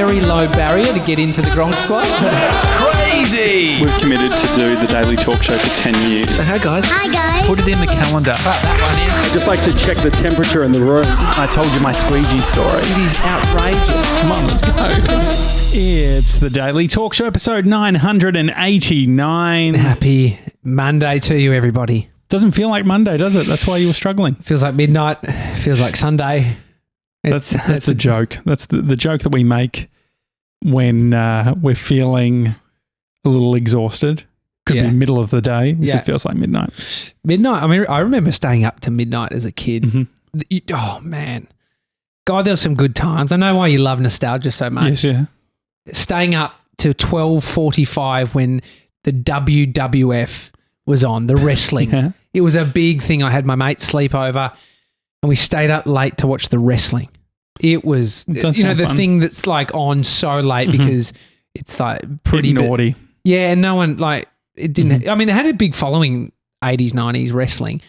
very low barrier to get into the Gronk Squad. That's crazy! We've committed to do the Daily Talk Show for 10 years. Hi, guys. Hi, guys. Put it in the calendar. That one in. Just like to check the temperature in the room. I told you my squeegee story. It is outrageous. Come on, let's go. It's the Daily Talk Show, episode 989. Happy Monday to you, everybody. Doesn't feel like Monday, does it? That's why you were struggling. Feels like midnight. Feels like Sunday. That's the joke. That's the joke that we make when we're feeling a little exhausted. Could be middle of the day. It feels like midnight. Midnight. I mean, I remember staying up to midnight as a kid. Mm-hmm. Oh, man. God, there were some good times. I know why you love nostalgia so much. Yes, yeah. Staying up to 12:45 when the WWF was on, the wrestling. Yeah. It was a big thing. I had my mate sleep over and we stayed up late to watch the wrestling. It was, the fun. thing that's like on so late because it's like pretty naughty. Yeah, and no one it didn't. I mean, it had a big following, 80s, 90s wrestling,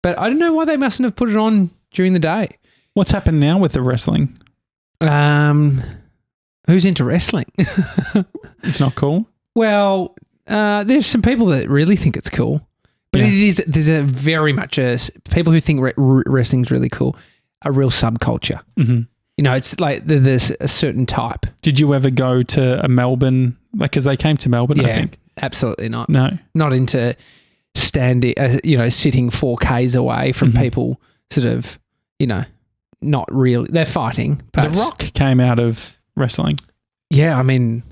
but I don't know why they mustn't have put it on during the day. What's happened now with the wrestling? Who's into wrestling? It's not cool. Well, there's some people that really think it's cool, but there's a very much people who think wrestling's really cool, a real subculture. Mm-hmm. You know, it's like there's a certain type. Did you ever go to a Melbourne, because they came to Melbourne, I think? Absolutely not. No. Not into sitting 4Ks away from people sort of, not really. They're fighting. But The Rock came out of wrestling. Yeah, I mean,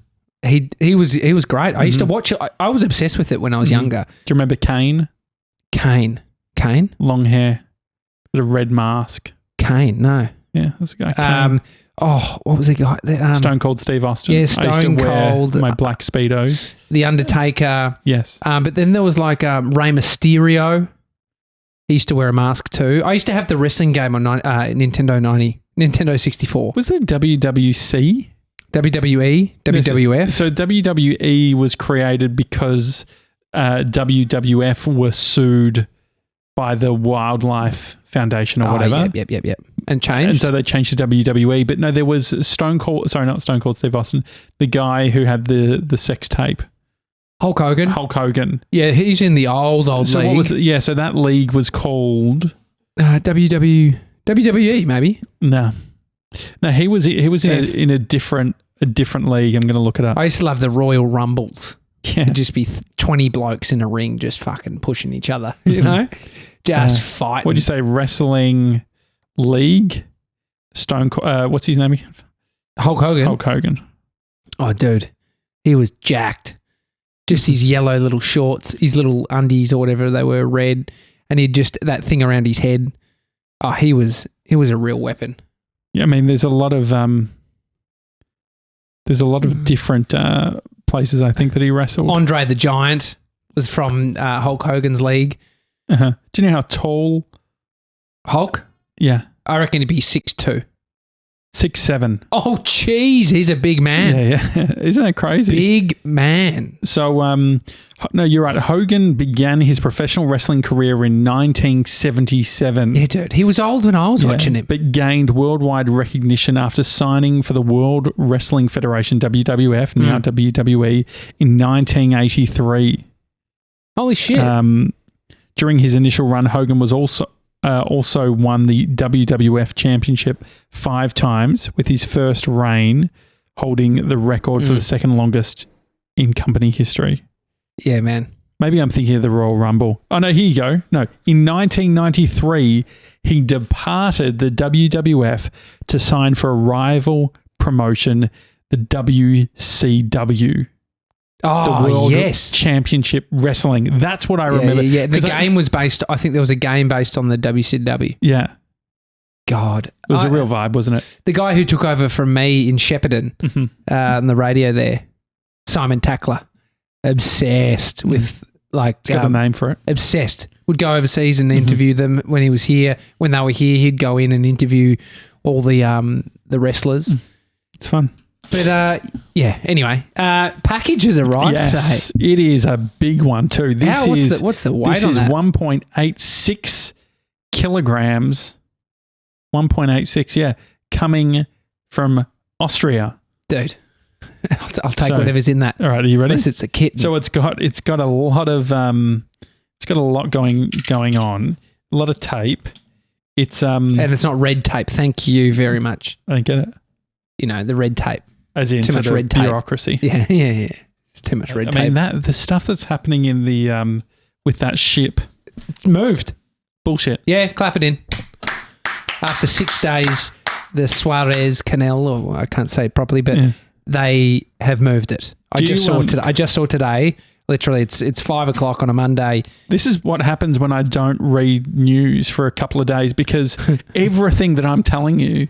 he was great. I used to watch it. I was obsessed with it when I was younger. Do you remember Kane? Kane? Long hair, with a red mask. Kane, no. Yeah, that's a guy. Kane. What was the guy? Stone Cold Steve Austin. Yeah, Stone Cold. Wear my black Speedos. The Undertaker. Yes. But then there was Rey Mysterio. He used to wear a mask too. I used to have the wrestling game on Nintendo 64. Was there WWC? WWE? WWF? So WWE was created because WWF were sued by the Wildlife Foundation or whatever. Yep. And changed. And so they changed to WWE. But no, there was not Stone Cold Steve Austin, the guy who had the sex tape. Hulk Hogan. Yeah, he's in the old so league. What was it? Yeah, so that league was called WWE maybe. No, he was in a different league. I'm going to look it up. I used to love the Royal Rumbles. Yeah, it'd just be 20 blokes in a ring just fucking pushing each other, just fighting. What'd you say? Wrestling league? Stone Cold, what's his name again? Hulk Hogan. Oh, dude, he was jacked. Just his yellow little shorts, his little undies or whatever they were, red, and he'd just that thing around his head. Oh, he was a real weapon. Yeah, I mean, there's a lot of different places I think that he wrestled. Andre the Giant was from Hulk Hogan's league. Uh-huh. Do you know how tall Hulk? Yeah, I reckon he'd be 6'2". 6'7". Oh, jeez, he's a big man. Yeah. Isn't that crazy? Big man. So, no, you're right. Hogan began his professional wrestling career in 1977. Yeah, dude. He was old when I was watching him. But gained worldwide recognition after signing for the World Wrestling Federation, WWF, now WWE, in 1983. Holy shit. During his initial run, Hogan was also won the WWF Championship 5 times, with his first reign holding the record for the second longest in company history. Yeah, man. Maybe I'm thinking of the Royal Rumble. Oh, no, here you go. No, in 1993, he departed the WWF to sign for a rival promotion, the WCW. Oh, the World yes. Championship Wrestling. That's what I remember. Yeah. The game was based, I think there was a game based on the WCW. Yeah. God. It was a real vibe, wasn't it? The guy who took over from me in Shepparton on the radio there, Simon Tackler, obsessed with It's got a name for it. Obsessed. Would go overseas and interview them when he was here. When they were here, he'd go in and interview all the wrestlers. It's fun. But anyway, packages arrived today. It is a big one too. What's the weight on that? 1.86 kilograms. 1.86, coming from Austria. Dude, I'll take whatever's in that. All right, are you ready? Unless it's a kit. So it's got a lot of going on. A lot of tape. It's and it's not red tape. Thank you very much. I don't get it. You know, the red tape. As in too much red tape. Bureaucracy. Yeah. It's too much red tape. I mean, the stuff that's happening in the with that ship. It's moved. Bullshit. Yeah, clap it in. After 6 days, the Suarez Canal, or I can't say it properly, but they have moved it. I just saw today. Literally, it's 5 o'clock on a Monday. This is what happens when I don't read news for a couple of days, because everything that I'm telling you,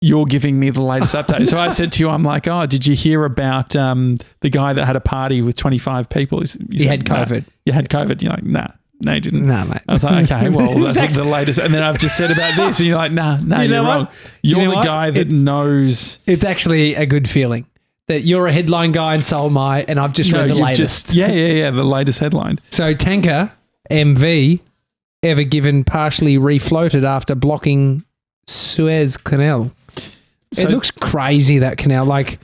you're giving me the latest update. So I said to you, I'm like, oh, did you hear about the guy that had a party with 25 people? He had COVID. You had COVID. You're like, nah. No, you didn't. No, mate. I was like, okay, well, that's the latest. And then I've just said about this, and you're like, nah, you're wrong. You're the guy that knows. It's actually a good feeling that you're a headline guy and so am I, and I've just read the latest. The latest headline. So tanker MV ever given partially refloated after blocking Suez Canal. So it looks crazy, that canal, like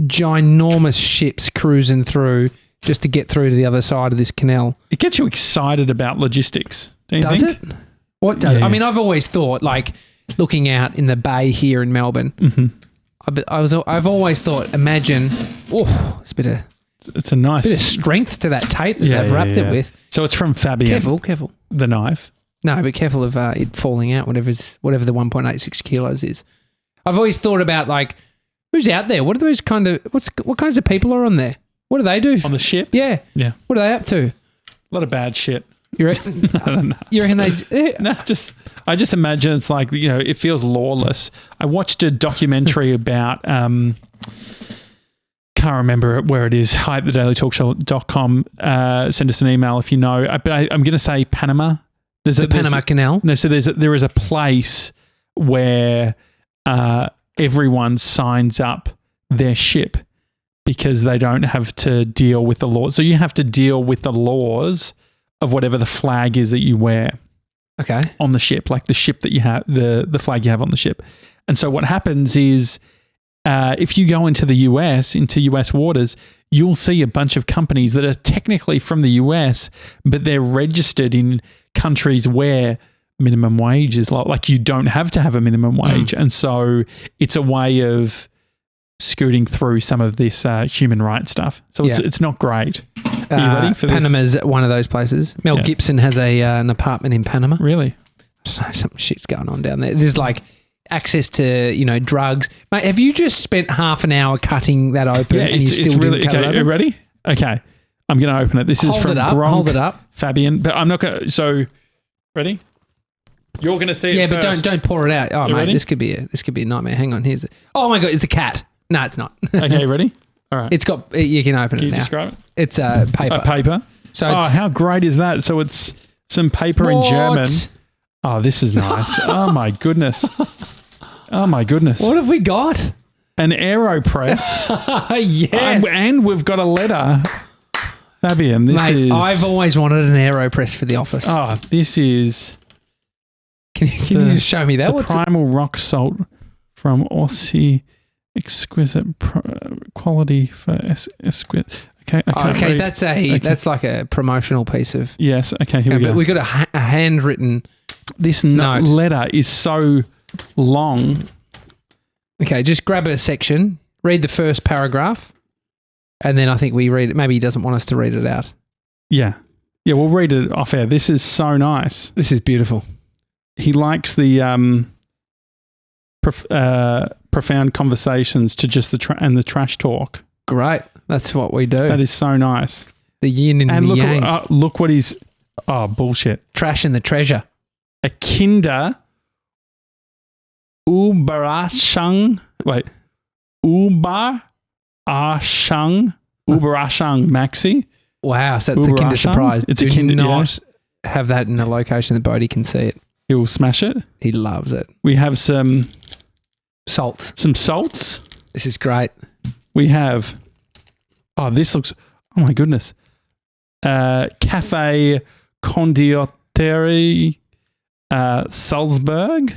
ginormous ships cruising through just to get through to the other side of this canal. It gets you excited about logistics, don't you think? Does it? What does? Yeah. I mean, I've always thought, like, looking out in the bay here in Melbourne, I've always thought, imagine, it's a nice bit of strength to that tape that they've wrapped it with. So it's from Fabian. Careful. The knife. No, but careful of it falling out, whatever the 1.86 kilos is. I've always thought about, like, who's out there? What are those what kinds of people are on there? What do they do? On the ship? Yeah. What are they up to? A lot of bad shit. You reckon? No. You reckon they? No, I just imagine it's like, it feels lawless. I watched a documentary about, can't remember where it is, hi at thedailytalkshow.com. Send us an email if you know. But I'm going to say Panama. The Panama Canal? No, so there is a place where everyone signs up their ship because they don't have to deal with the laws. So you have to deal with the laws of whatever the flag is that you wear. Okay. On the ship, like the ship that you have, the flag you have on the ship. And so what happens is if you go into US waters, you'll see a bunch of companies that are technically from the US, but they're registered in countries where minimum wage is low. Like, you don't have to have a minimum wage. And so it's a way of scooting through some of this human rights stuff. So it's not great. Are you ready for this? Panama's one of those places. Mel Gibson has an apartment in Panama. Really? I don't know, some shit's going on down there. There's like access to, drugs. Mate, have you just spent half an hour cutting that open and you still didn't cut it open? Are you ready? Okay. I'm going to open it. This is from Gronk Fabian. But I'm not going to... So, ready? You're going to see it first. Yeah, but don't pour it out. Oh, mate, ready? This could be a nightmare. Hang on. Oh, my God, it's a cat. No, it's not. Okay, ready? All right. You can open it now. Can you describe it? It's paper. A paper? So how great is that? So it's some paper in German. Oh, this is nice. Oh, my goodness. What have we got? An AeroPress. Yes. And we've got a letter. Fabian, I've always wanted an AeroPress for the office. Oh, this is... Can you just show me that? The primal rock salt from Aussie... Exquisite quality for exquisite. Okay, that's like a promotional piece of. Yes. Okay. Here we go. But we got a handwritten. This letter is so long. Okay, just grab a section, read the first paragraph, and then I think we read it. Maybe he doesn't want us to read it out. Yeah. We'll read it off air. This is so nice. This is beautiful. He likes the profound conversations to just the trash talk. Great. That's what we do. That is so nice. The yin and the yang. Look what he's... Oh, bullshit. Trash and the treasure. A Kinder Überraschung... Wait. Überraschung Maxi. Wow. So that's the Kinder Surprise. It's a Kinder... not have that in a location that Bodie can see it. He'll smash it. He loves it. We have some... Salts. Some salts. This is great. We have... Oh, this looks... Oh, my goodness. Cafe Condottieri Salzburg.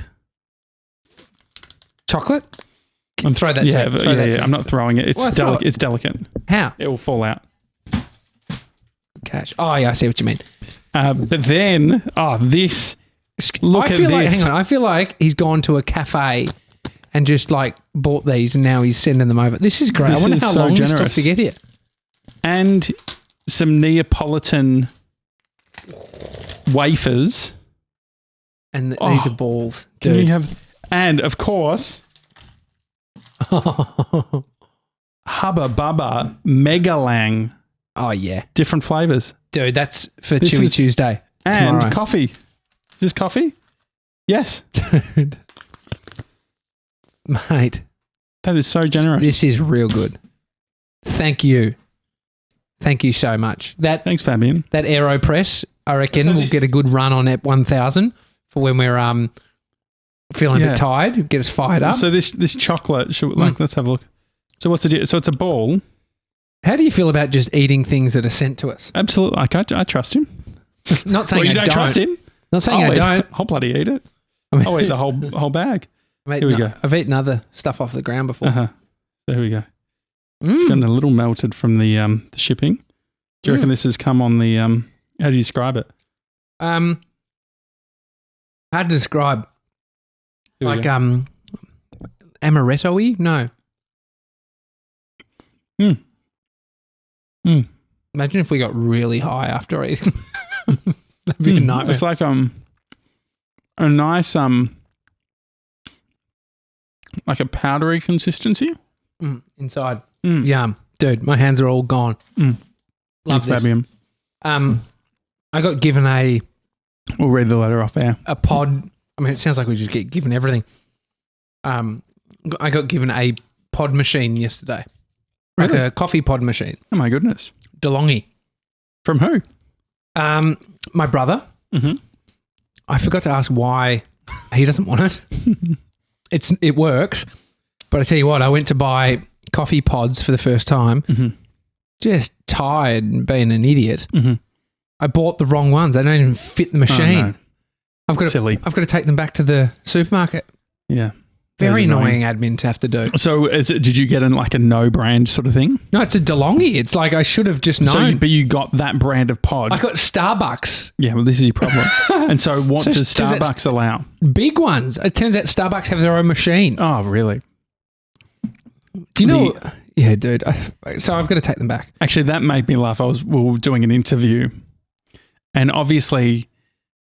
Chocolate? And throw that to I'm not throwing it. It's It's delicate. How? It will fall out. Catch. Oh, yeah, I see what you mean. But then, this. Look at this. Hang on. I feel like he's gone to a cafe and just like bought these and now he's sending them over. This is great. I wonder how long this took to get here. And some Neapolitan wafers. And these are balls, dude. And of course, Hubba Bubba Mega Lang. Oh, yeah. Different flavors. Dude, that's for Chewy Tuesday. And tomorrow. Coffee. Is this coffee? Yes. Dude. Mate. That is so generous. This is real good. Thank you. Thank you so much. Thanks, Fabian. That AeroPress, I reckon, will get a good run on Ep 1000 for when we're feeling a bit tired. Get us fired up. So this chocolate, let's have a look. So what's the deal? So it's a ball. How do you feel about just eating things that are sent to us? Absolutely. I trust him. Not saying you don't trust him? Not saying I don't. I'll bloody eat it. I'll eat the whole bag. Here we go. I've etten other stuff off the ground before. So here we go. It's gotten a little melted from the shipping. Do you reckon this has come on the how do you describe it? Hard to describe. Like amaretto-y? No. Imagine if we got really high after eating. That'd be a nightmare. It's like a nice like a powdery consistency. Inside. Yum. Dude, my hands are all gone. Love this. Fabian. I got given We'll read the letter off there. a pod. I mean, it sounds like we just get given everything. I got given a pod machine yesterday. Like Really? a coffee pod machine. Oh my goodness. DeLonghi. From who? My brother. Mm-hmm. I forgot to ask why he doesn't want it. It works, but I tell you what, I went to buy coffee pods for the first time. Just tired and being an idiot. I bought the wrong ones. They don't even fit the machine. Oh, no. I've got to take them back to the supermarket. Yeah. Very annoying admin to have to do. So did you get like a no brand sort of thing? No, it's a DeLonghi. It's like I should have just known. But you got that brand of pod. I got Starbucks. Yeah, well, this is your problem. And so what does Starbucks allow? Big ones. It turns out Starbucks have their own machine. Oh, really? Do you know? Yeah, dude. So I've got to take them back. Actually, that made me laugh. We were doing an interview, and obviously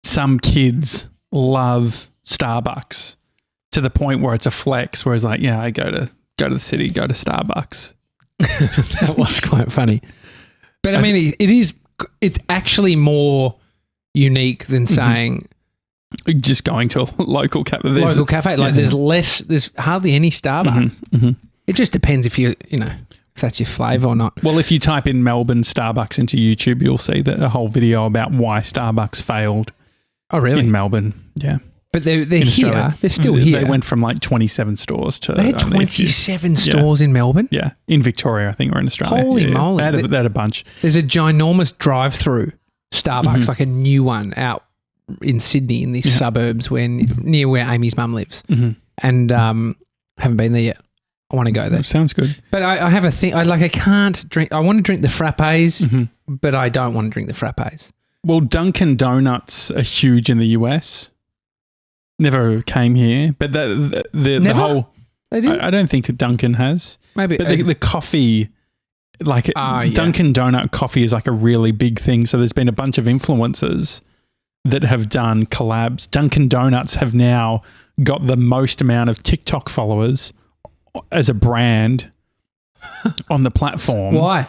some kids love Starbucks to the point where it's a flex, where it's like, yeah, I go to the city, go to Starbucks. That was quite funny. But I mean, it's actually more unique than saying just going to a local cafe. There's hardly any Starbucks. It just depends if if that's your flavour or not. Well, if you type in Melbourne Starbucks into YouTube, you'll see a whole video about why Starbucks failed. Oh, really? In Melbourne, yeah. But they're here. Australia. They're still here. They went from like 27 stores to... They had 27 stores in Melbourne? Yeah. In Victoria, I think, or in Australia. Holy moly. They had a bunch. There's a ginormous drive-through Starbucks, like a new one out in Sydney in these suburbs near where Amy's mum lives. And haven't been there yet. I want to go there. That sounds good. But I have a thing. I can't drink... I want to drink the frappes, but I don't want to drink the frappes. Well, Dunkin' Donuts are huge in the US. Never came here, but the whole... They do? I don't think Dunkin' has. Maybe. But the coffee, like Dunkin' Donut coffee is like a really big thing. So there's been a bunch of influencers that have done collabs. Dunkin' Donuts have now got the most amount of TikTok followers as a brand on the platform. Why?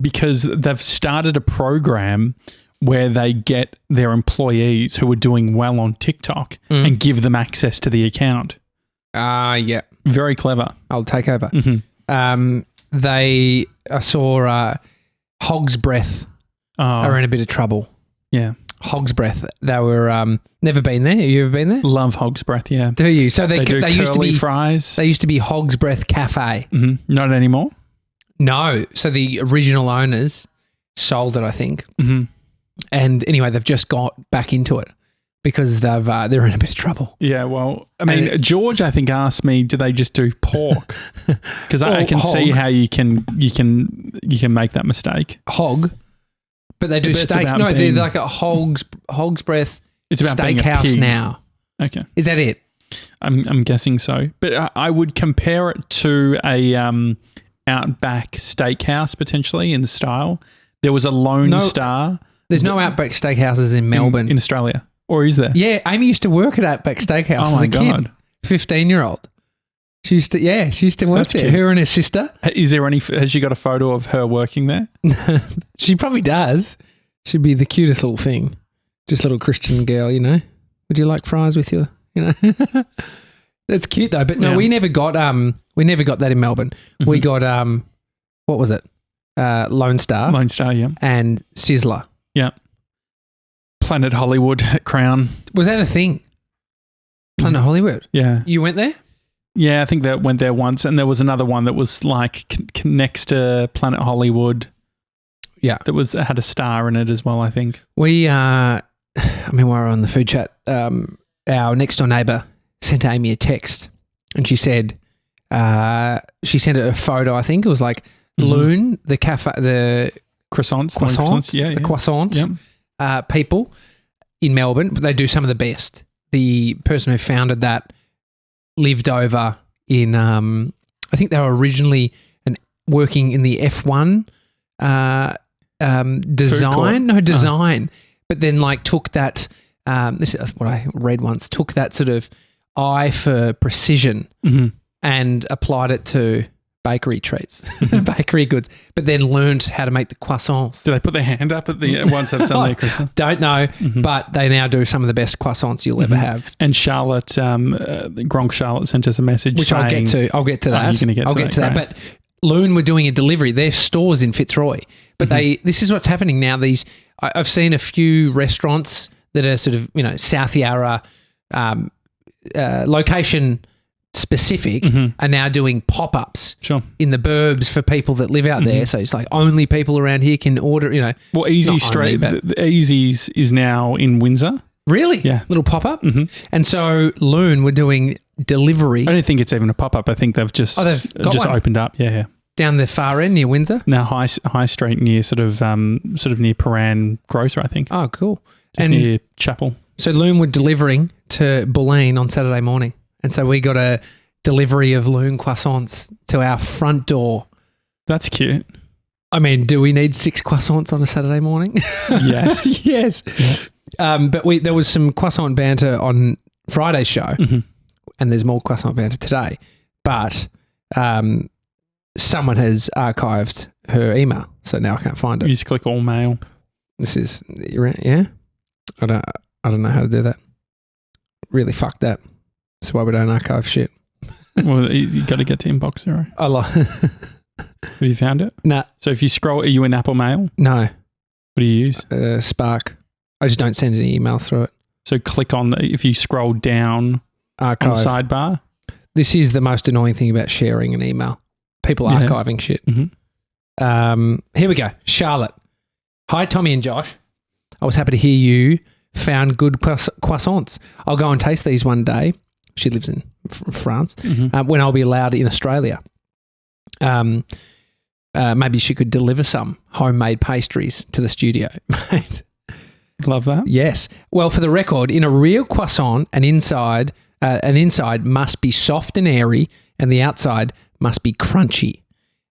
Because they've started a program where they get their employees who are doing well on TikTok and give them access to the account. Yeah. Very clever. I'll take over. I saw Hog's Breath are in a bit of trouble. Yeah. Hog's Breath. They were never been there. Have you ever been there? Love Hog's Breath, yeah. Do you? So they do used to be fries. They used to be Hog's Breath Cafe. Not anymore? No. So the original owners sold it, I think. And anyway, they've just got back into it. because they're in a bit of trouble. Yeah, well, I mean, George, I think, asked me, do they just do pork? Because I can see how you can make that mistake. Hog, but they do steaks. No, they're like a hog's breath. It's about steakhouse now. Okay, is that it? I'm guessing so, but I would compare it to a Outback Steakhouse potentially in the style. There was a Lone Star. There's no Outback Steakhouses in Melbourne, in Australia. Or is there? Yeah, Amy used to work at Outback Steakhouse as a kid. 15-year-old. She used to work there. Her and her sister. Has she got a photo of her working there? She probably does. She'd be the cutest little thing. Just a little Christian girl, you know. Would you like fries with your, you know? That's cute though. But no, we never got that in Melbourne. Mm-hmm. We got what was it? Lone Star. Lone Star, yeah. And Sizzler. Yeah. Planet Hollywood Crown. Was that a thing? Planet Hollywood? Yeah. You went there? Yeah, I think that went there once. And there was another one that was like next to Planet Hollywood. Yeah. That had a star in it as well, I think. We, while we're on the food chat, our next door neighbour sent Amy a text and she said, she sent a photo, I think it was like Lune, the cafe, the croissants. Yeah. The croissant. Yep. People in Melbourne, but they do some of the best. The person who founded that lived over in, I think they were originally working in the F1 design, but then like took that, this is what I read once, took that sort of eye for precision and applied it to bakery treats, bakery goods, but then learned how to make the croissants. Do they put their hand up at the once they've done their croissant? Don't know, but they now do some of the best croissants you'll ever have. And Charlotte, Gronk Charlotte sent us a message which saying, I'll get to that. You're going to get to that. But Lune were doing a delivery. Their store's in Fitzroy, but this is what's happening now. I've seen a few restaurants that are sort of, you know, South Yarra location specific are now doing pop-ups in the burbs for people that live out there. So it's like only people around here can order, you know. Well, Easy Street, Easy's is now in Windsor. Really? Yeah. Little pop-up? And so Lune were doing delivery. I don't think it's even a pop-up. I think they've just opened up. Yeah. Down the far end near Windsor? Now High Street near sort of near Paran Grocer, I think. Oh, cool. Just near Chapel. So Lune were delivering to Bulleen on Saturday morning. And so we got a delivery of Lune croissants to our front door. That's cute. I mean, do we need 6 croissants on a Saturday morning? Yes. Yes. Yeah. But there was some croissant banter on Friday's show and there's more croissant banter today. But someone has archived her email, so now I can't find it. You just click all mail. This is, yeah? I don't know how to do that. Really fuck that. That's why we don't archive shit. Well, you got to get to inbox zero. Have you found it? No. So if you scroll, are you in Apple Mail? No. What do you use? Spark. I just don't send any email through it. So click on if you scroll down Archive. on the sidebar. This is the most annoying thing about sharing an email. People archiving shit. Here we go. Charlotte. Hi, Tommy and Josh. I was happy to hear you found good croissants. I'll go and taste these one day. She lives in France. When I'll be allowed in Australia. Maybe she could deliver some homemade pastries to the studio. Love that. Yes. Well, for the record, in a real croissant, an inside must be soft and airy and the outside must be crunchy.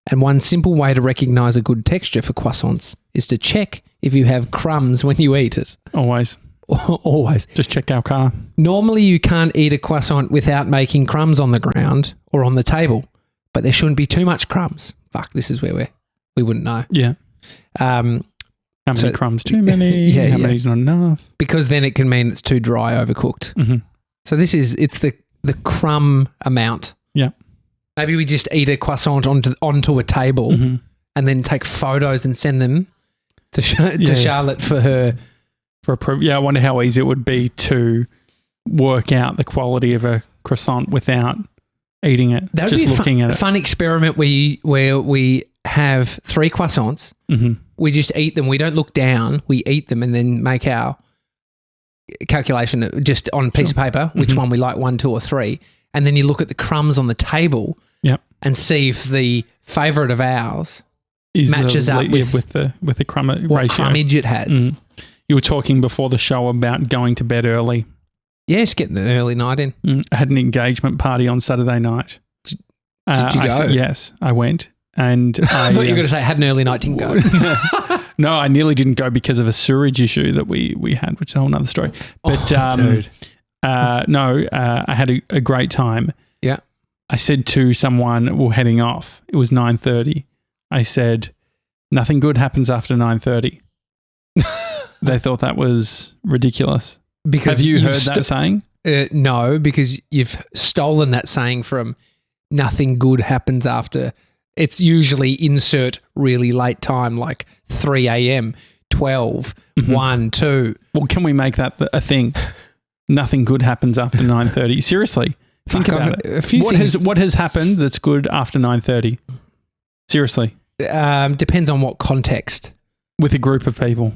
And one simple way to recognise a good texture for croissants is to check if you have crumbs when you eat it. Always. Always. Just check our car. Normally you can't eat a croissant without making crumbs on the ground or on the table, but there shouldn't be too much crumbs. Fuck, this is where we wouldn't know. Yeah. How many crumbs? Too many? How many's not enough? Because then it can mean it's too dry, overcooked. So it's the crumb amount. Yeah. Maybe we just eat a croissant onto a table and then take photos and send them to Charlotte for her. I wonder how easy it would be to work out the quality of a croissant without eating it. That would be a fun experiment where we have 3 croissants. We just eat them. We don't look down. We eat them and then make our calculation just on a piece of paper, which one we like, 1, 2 or 3. And then you look at the crumbs on the table and see if the favourite of ours matches up with the crumb ratio. What crummage it has. Mm. You were talking before the show about going to bed early. Yes, getting an early night in. I had an engagement party on Saturday night. Did you go? Yes, I went. And I thought you were going to say I had an early night, didn't go. No, I nearly didn't go because of a sewerage issue that we had, which is a whole other story. But dude. I had a great time. Yeah. I said to someone, we're heading off. It was 9:30. I said, nothing good happens after 9:30. They thought that was ridiculous. Because have you heard that saying? No, because you've stolen that saying from nothing good happens after. It's usually insert really late time, like 3 a.m., 12, 1, 2. Well, can we make that a thing? Nothing good happens after 9:30. Seriously, think about it. What has happened that's good after 9:30? Seriously. Depends on what context. With a group of people.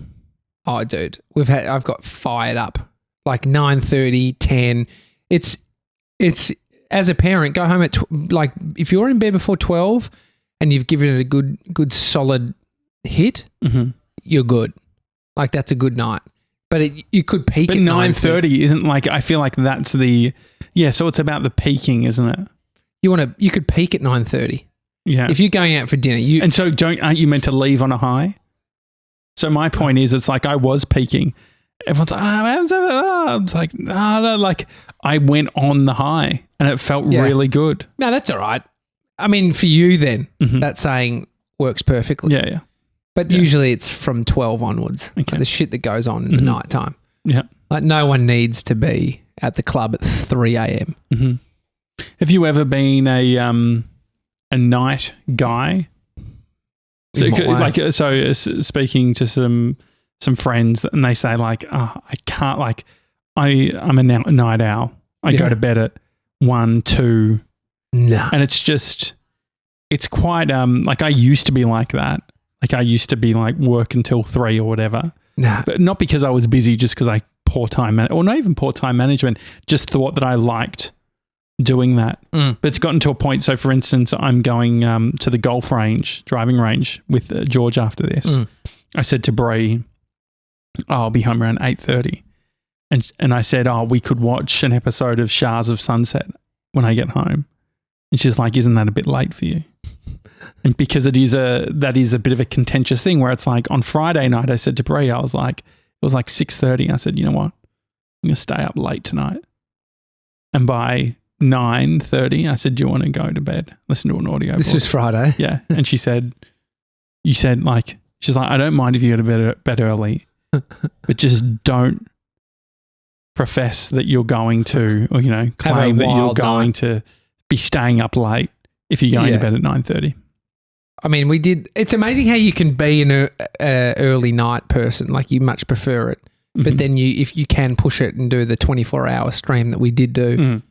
Oh, dude, I've got fired up. Like 9:30, 10. It's as a parent, go home at like if you're in bed before 12 and you've given it a good solid hit, you're good. Like that's a good night. But you could peak at 9:30 isn't like, I feel like that's so it's about the peaking, isn't it? You could peak at 9:30. Yeah. If you're going out for dinner, and so aren't you meant to leave on a high? So my point is, it's like I was peaking. Everyone's like, I was like, no, like I went on the high and it felt really good. No, that's all right. I mean, for you then, that saying works perfectly. Yeah. But usually it's from 12 onwards. Okay. Like the shit that goes on in the night time. Yeah. Like no one needs to be at the club at 3 a.m. Have you ever been a night guy? So speaking to some friends and they say like, I can't, like I'm a night owl. I go to bed at 1, 2. No. And it's quite, like I used to be like that. Like I used to be like work until 3 or whatever. Nah. But not because I was busy, just because I poor time, or not even poor time management, just thought that I liked doing that. But it's gotten to a point. So for instance, I'm going to the golf range, driving range with George after this. I said to Bree, I'll be home around 8:30. And I said, we could watch an episode of Shahs of Sunset when I get home. And she's like, isn't that a bit late for you? And because that is a bit of a contentious thing where it's like on Friday night, I said to Bree, it was like 6:30. I said, you know what? I'm going to stay up late tonight. And by 9:30, I said, do you want to go to bed? Listen to an audio This book. was Friday. Yeah. And she said, she's like, I don't mind if you go to bed early, but just don't profess that you're going to, or, claim that you're going to be staying up late if you're going to bed at 9:30. I mean, it's amazing how you can be an early night person. Like you much prefer it. But then if you can push it and do the 24-hour stream that we did do.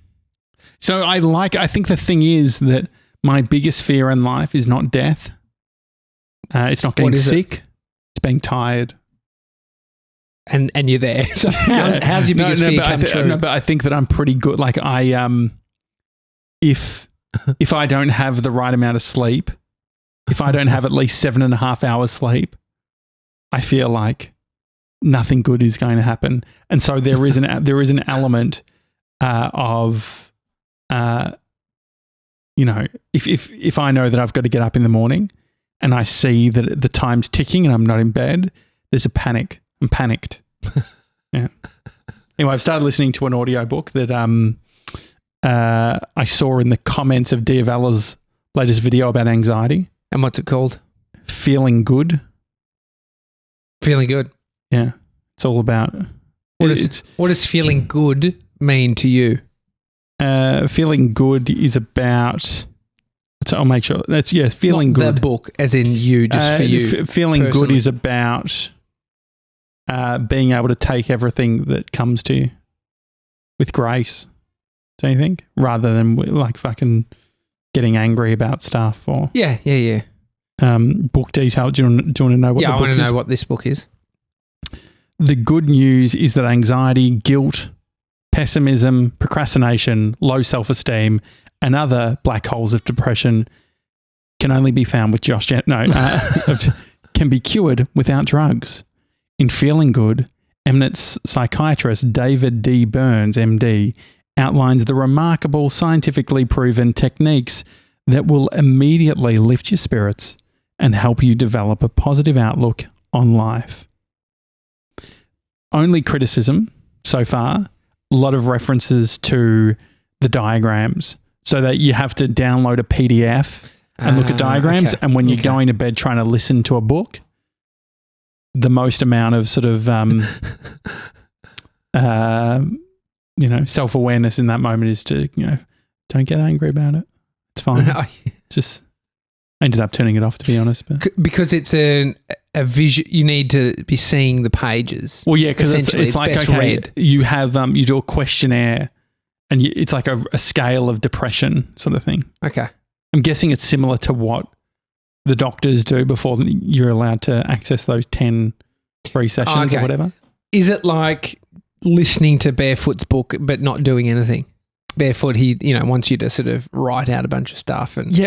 So I think the thing is that my biggest fear in life is not death. It's not getting sick. It's being tired. And you're there. So how's your biggest fear come true? No, but I think that I'm pretty good. Like if I don't have the right amount of sleep, if I don't have at least 7.5 hours sleep, I feel like nothing good is going to happen. And so there is an element of if I know that I've got to get up in the morning and I see that the time's ticking and I'm not in bed, there's a panic. I'm panicked. Yeah. Anyway, I've started listening to an audiobook that I saw in the comments of Diavella's latest video about anxiety. And what's it called? Feeling Good. Feeling good. Yeah. It's all about... What does feeling good mean to you? Feeling good is about... So I'll make sure. That's feeling Not good. The book, as in you, just for you. Feeling personally. good is about being able to take everything that comes to you with grace. Don't you think? Rather than like fucking getting angry about stuff or... Yeah. Book detail. Do you want to know what the book is? Yeah, I want to know what this book is. The good news is that anxiety, guilt, pessimism, procrastination, low self-esteem, and other black holes of depression can only be found with can be cured without drugs. In Feeling Good, eminent psychiatrist David D. Burns, MD, outlines the remarkable scientifically proven techniques that will immediately lift your spirits and help you develop a positive outlook on life. Only criticism so far, a lot of references to the diagrams so that you have to download a PDF and look at diagrams. Okay. And when you're going to bed trying to listen to a book, the most amount of sort of, self-awareness in that moment is to, don't get angry about it. It's fine. Just ended up turning it off, to be honest. But. Because it's a vision, you need to be seeing the pages. Well, yeah, because it's like, okay, read. You have, you do a questionnaire and it's like a scale of depression sort of thing. Okay. I'm guessing it's similar to what the doctors do before you're allowed to access those 10 free sessions or whatever. Is it like listening to Barefoot's book but not doing anything? Barefoot, he wants you to sort of write out a bunch of stuff and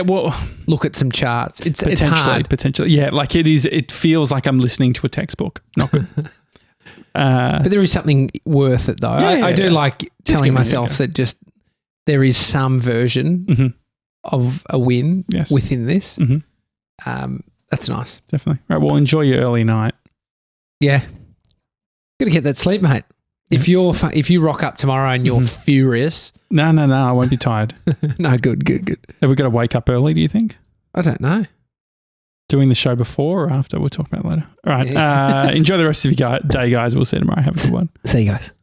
look at some charts. It's hard. Potentially. Yeah, like it is. It feels like I'm listening to a textbook. Not good. But there is something worth it though. I do like telling myself that just there is some version of a win within this. Mm-hmm. That's nice. Definitely. Right. Well, enjoy your early night. Yeah. Got to get that sleep, mate. If you rock up tomorrow and you're furious. No, I won't be tired. No, good. Have we got to wake up early, do you think? I don't know. Doing the show before or after? We'll talk about it later. All right. Enjoy the rest of your day, guys. We'll see you tomorrow. Have a good one. See you guys.